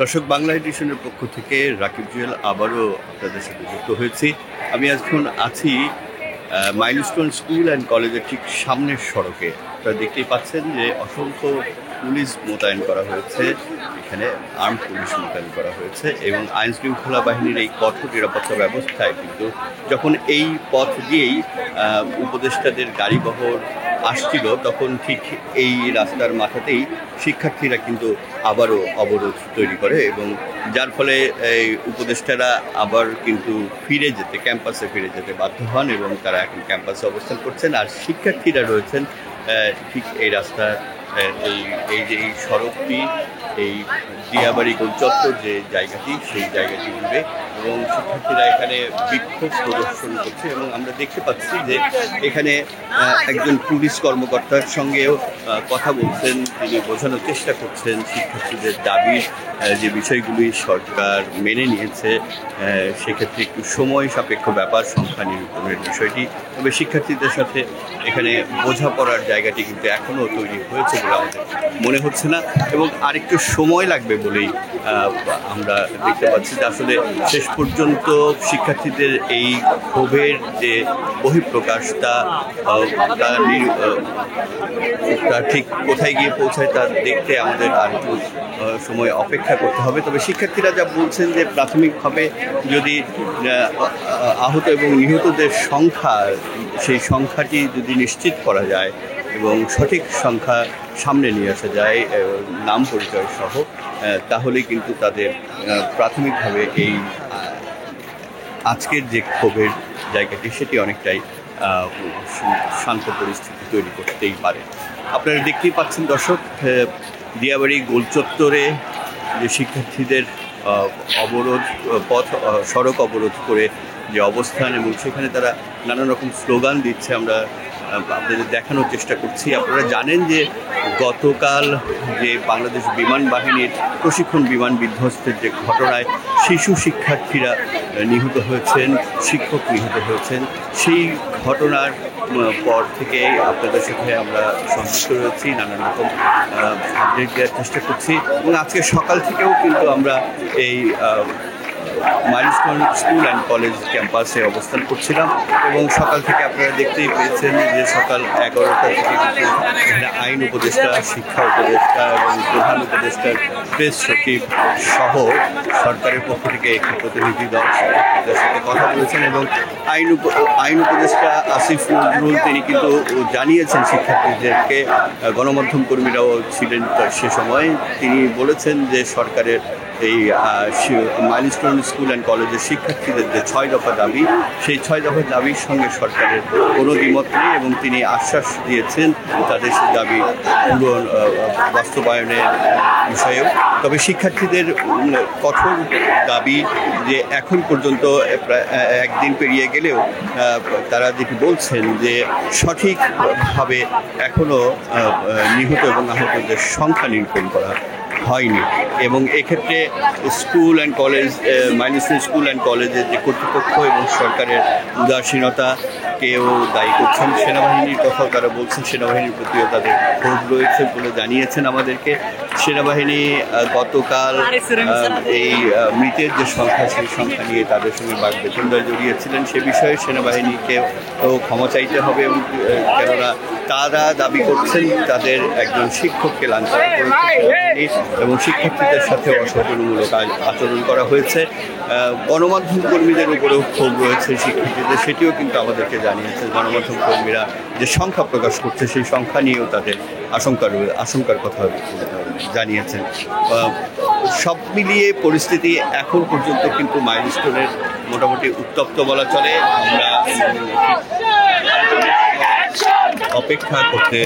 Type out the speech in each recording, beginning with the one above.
দর্শক, বাংলা এডিশনের পক্ষ থেকে রাকিব জুয়েল আবারও আপনাদের সাথে যুক্ত হয়েছি। আমি এখন আছি মাইলস্টোন স্কুল অ্যান্ড কলেজের ঠিক সামনের সড়কে। আপনারা দেখতেই পাচ্ছেন যে অসংখ্য পুলিশ মোতায়েন করা হয়েছে, এখানে আর্ম পুলিশ মোতায়েন করা হয়েছে এবং আইন শৃঙ্খলা বাহিনীর এই কঠোর নিরাপত্তা ব্যবস্থায় কিন্তু যখন এই পথ দিয়েই উপদেষ্টাদের গাড়িবহর আসছিল, তখন ঠিক এই রাস্তার মাথাতেই শিক্ষার্থীরা কিন্তু আবারও অবরোধ তৈরি করে এবং যার ফলে এই উপদেষ্টারা আবার কিন্তু ক্যাম্পাসে ফিরে যেতে বাধ্য হন এবং তারা এখন ক্যাম্পাসে অবস্থান করছেন। আর শিক্ষার্থীরা রয়েছেন ঠিক এই রাস্তার এই সড়কটি, এই দিয়াবাড়ি গোল চত্বর যে জায়গাটি, সেই জায়গাটি জুড়ে, এবং শিক্ষার্থীরা এখানে বিক্ষোভ প্রদর্শন করছে। এবং আমরা দেখতে পাচ্ছি যে এখানে একজন পুলিশ কর্মকর্তার সঙ্গেও কথা বলছেন, তিনি বোঝানোর চেষ্টা করছেন শিক্ষার্থীদের দাবির যে বিষয়গুলি সরকার মেনে নিয়েছে, সেক্ষেত্রে একটু সময় সাপেক্ষ ব্যাপার সংখ্যা নিরূপণের বিষয়টি। তবে শিক্ষার্থীদের সাথে এখানে বোঝাপড়ার জায়গাটি কিন্তু এখনও তৈরি হয়েছে বলে আমাদের মনে হচ্ছে না, এবং আরেকটু সময় লাগবে বলেই আমরা দেখতে পাচ্ছি যে আসলে শেষ পর্যন্ত শিক্ষার্থীদের এই ক্ষোভের যে বহিঃপ্রকাশ তা ঠিক কোথায় গিয়ে পৌঁছায় তা দেখতে আমাদের আর একটু সময় অপেক্ষা করতে হবে। তবে শিক্ষার্থীরা যা বলছেন যে প্রাথমিকভাবে যদি আহত এবং নিহতদের সংখ্যা, সেই সংখ্যাটি যদি নিশ্চিত করা যায় এবং সঠিক সংখ্যা সামনে নিয়ে আসা যায় নাম পরিচয় সহ, তাহলে কিন্তু তাদের প্রাথমিকভাবে এই আজকের যে ক্ষোভের জায়গাটি সেটি অনেকটাই শান্ত পরিস্থিতি তৈরি করতেই পারে। আপনারা দেখতেই পাচ্ছেন দর্শক, দিয়াবাড়ি গোল চত্বরে যে শিক্ষার্থীদের সড়ক অবরোধ করে যে অবস্থান, এবং সেখানে তারা নানা রকম স্লোগান দিচ্ছে, আমরা আপনাদের দেখানোর চেষ্টা করছি। আপনারা জানেন যে গতকাল যে বাংলাদেশ বিমান বাহিনীর প্রশিক্ষণ বিমান বিধ্বস্তের যে ঘটনায় শিশু শিক্ষার্থীরা নিহত হয়েছেন, শিক্ষক নিহত হয়েছেন, সেই ঘটনার পর থেকে আপনাদের সাথে আমরা সংযুক্ত রয়েছি, নানান রকম আপডেট দেওয়ার চেষ্টা করছি। এবং আজকে সকাল থেকেও কিন্তু আমরা এই মাইলস্টোন স্কুল অ্যান্ড কলেজ ক্যাম্পাসে অবস্থান করছিলাম, এবং সকাল থেকে আপনারা দেখতেই পেয়েছেন যে সকাল 11টা থেকে কিন্তু এখানে আইন উপদেষ্টা, শিক্ষা উপদেষ্টা এবং প্রধান উপদেষ্টার প্রেস সচিব সহ সরকারের পক্ষ থেকে একটি প্রতিনিধি দল শিক্ষার্থীদের সাথে কথা বলেছেন। এবং আইন উপদেষ্টা আসিফ নজরুল তিনি কিন্তু জানিয়েছেন শিক্ষার্থীদেরকে, গণমাধ্যম কর্মীরাও ছিলেন সে সময়, তিনি বলেছেন যে সরকারের এই মাইলস্টোন স্কুল অ্যান্ড কলেজের শিক্ষার্থীদের যে 6 দফা দাবি, সেই 6 দফা দাবির সঙ্গে সরকারের কোনো দ্বিমত নেই, এবং তিনি আশ্বাস দিয়েছেন তাদের সেই দাবি পূরণ বাস্তবায়নের বিষয়েও। তবে শিক্ষার্থীদের কঠোর দাবি যে এখন পর্যন্ত প্রায় একদিন পেরিয়ে গেলেও তারা যেটি বলছেন যে সঠিকভাবে এখনও নিহত এবং আহতদের সংখ্যা নিরূপণ করা হয়নি, এবং এক্ষেত্রে school and college, milestone school and কলেজের যে কর্তৃপক্ষ এবং সরকারের উদাসীনতাকেও দায়ী করছেন। সেনাবাহিনীর কথাও তারা বলছেন, সেনাবাহিনীর প্রতিও তাদের ক্ষোভ রয়েছে বলে জানিয়েছেন আমাদেরকে। সেনাবাহিনী গতকাল এই মৃতের যে সংখ্যা, সেই সংখ্যা নিয়ে তাদের সঙ্গে বাগবিতণ্ডায় জড়িয়েছিলেন। সে বিষয়ে সেনাবাহিনীকেও ক্ষমা চাইতে হবে, এবং কেননা তারা দাবি করছেন তাদের একজন শিক্ষককে লাঞ্ছিত করেছে এবং শিক্ষার্থীদের সাথে অসচেতনমূলক আচরণ করা হয়েছে। গণমাধ্যম কর্মীদের উপরেও ক্ষোভ রয়েছে শিক্ষার্থীদের, সেটিও কিন্তু আমাদেরকে জানিয়েছে। গণমাধ্যম কর্মীরা যে সংখ্যা প্রকাশ করছে, সেই সংখ্যা নিয়েও তাদের আশঙ্কার কথা জানিয়েছেন। সব মিলিয়ে পরিস্থিতি এখন পর্যন্ত কিন্তু মাইলস্টোনের মোটামুটি উত্তপ্ত বলা চলে। আমরা অপেক্ষা করতে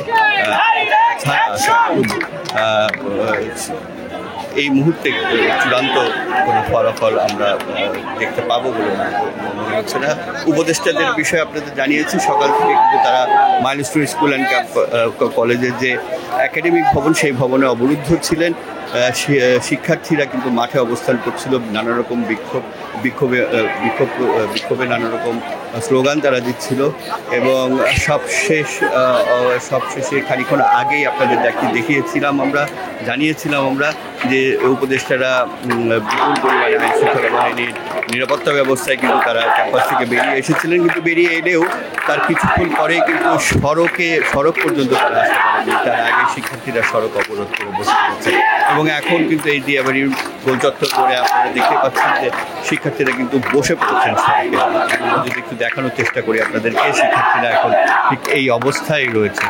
এই মুহূর্তে চূড়ান্ত কোনো ফলাফল আমরা দেখতে পাবো বলে মনে হচ্ছে না। উপদেষ্টাদের বিষয়ে আপনাদের জানিয়েছি, সকাল থেকে কিন্তু তারা মাইলস্টোন স্কুল অ্যান্ড কলেজের যে একাডেমিক ভবন, সেই ভবনে অবরুদ্ধ ছিলেন, শিক্ষার্থীরা কিন্তু মাঠে অবস্থান করছিল, নানা রকম বিক্ষোভে নানা রকম স্লোগান তারা দিচ্ছিল। এবং সবশেষে খানিক্ষণ আগেই আপনাদের দেখিয়েছিলাম, জানিয়েছিলাম আমরা যে উপদেষ্টারা বিপুল পরিমাণে আইন শৃঙ্খলা বাহিনীর নিরাপত্তা ব্যবস্থায় কিন্তু তারা ক্যাম্পাস থেকে বেরিয়ে এসেছিলেন, কিন্তু বেরিয়ে এলেও তার কিছুক্ষণ পরেই কিন্তু সড়ক পর্যন্ত তারা আসতে পারেনি। তার আগে শিক্ষার্থীরা সড়ক অবরোধ করে বসে পড়েছে। এবং এখন কিন্তু এই দিয়াবাড়ির গোল চত্বর করে আপনারা দেখতে পাচ্ছেন যে শিক্ষার্থীরা কিন্তু বসে পড়েছেন সড়কে। আমরা যদি একটু দেখানোর চেষ্টা করি আপনাদেরকে, শিক্ষার্থীরা এখন ঠিক এই অবস্থায় রয়েছে।